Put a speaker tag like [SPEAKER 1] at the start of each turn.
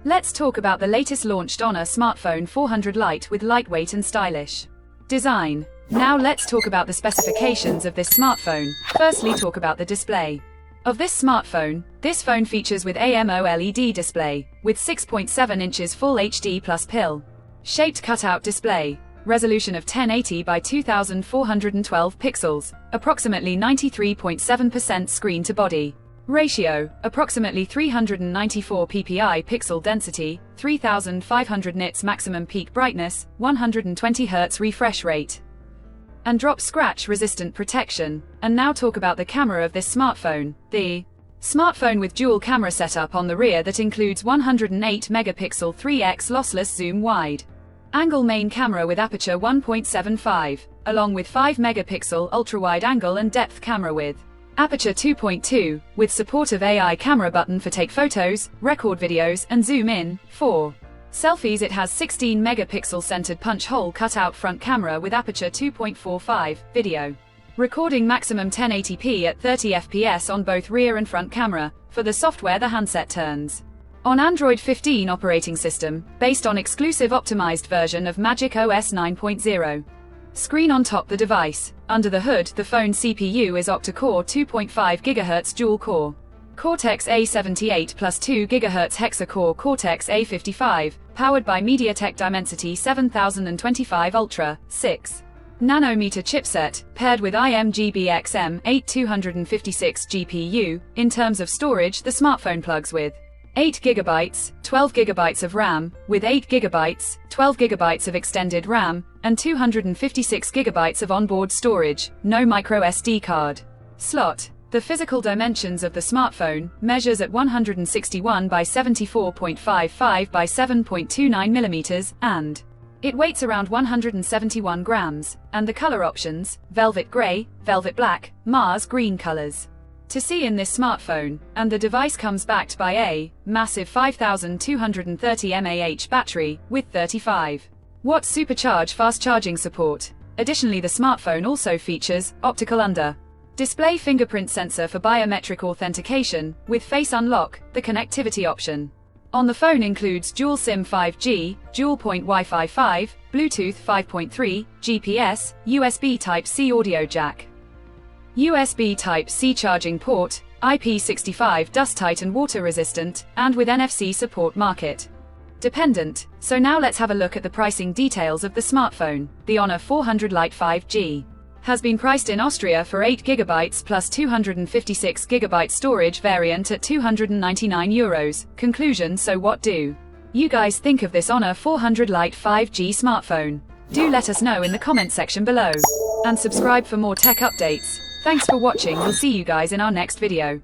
[SPEAKER 1] Let's talk about the latest launched Honor Smartphone 400 Lite with lightweight and stylish design. Now let's talk about the specifications of this smartphone. Firstly, talk about the display of this smartphone. This phone features with AMOLED display, with 6.7 inches Full HD plus pill shaped cutout display, resolution of 1080 by 2412 pixels, approximately 93.7% screen to body ratio, approximately 394 ppi pixel density, 3500 nits maximum peak brightness, 120 Hz refresh rate, and drop scratch resistant protection. And now talk about the camera of this smartphone. The smartphone with dual camera setup on the rear that includes 108 megapixel 3x lossless zoom wide angle main camera with aperture 1.75, along with 5 megapixel ultra-wide angle and depth camera with aperture 2.2, with support of AI camera button for take photos, record videos, and zoom in. For selfies, it has 16 megapixel centered punch hole cutout front camera with aperture 2.45, video recording maximum 1080p at 30 fps on both rear and front camera. For the software, the handset turns on Android 15 operating system, based on exclusive optimized version of Magic OS 9.0. Screen on top the device. Under the hood, the phone CPU is octa-core 2.5 GHz dual-core Cortex-A78 plus 2 GHz hexa-core Cortex-A55, powered by MediaTek Dimensity 7025 Ultra, 6 nanometer chipset, paired with IMGBXM8256 GPU. In terms of storage, the smartphone plugs with 8 GB, 12 GB of RAM, with 8 GB, 12 GB of extended RAM, and 256 GB of onboard storage, no micro SD card slot. The physical dimensions of the smartphone measures at 161 by 74.55 by 7.29 mm, and it weighs around 171 grams, and the color options, velvet gray, velvet black, Mars green colors to see in this smartphone, and the device comes backed by a massive 5230 mAh battery with 35-watt supercharge fast charging support. Additionally, the smartphone also features optical under-display fingerprint sensor for biometric authentication, with face unlock, the connectivity option on the phone includes dual SIM 5G, dual point Wi-Fi 5, Bluetooth 5.3, GPS, USB Type-C audio jack, USB Type-C charging port, IP65 dust-tight and water-resistant, and with NFC support. Market dependent. So now let's have a look at the pricing details of the smartphone. The Honor 400 Lite 5G has been priced in Austria for 8 GB plus 256 GB storage variant at €299. Conclusion: so what do you guys think of this Honor 400 Lite 5G smartphone? Do let us know in the comment section below, and subscribe for more tech updates. Thanks for watching. We'll see you guys in our next video.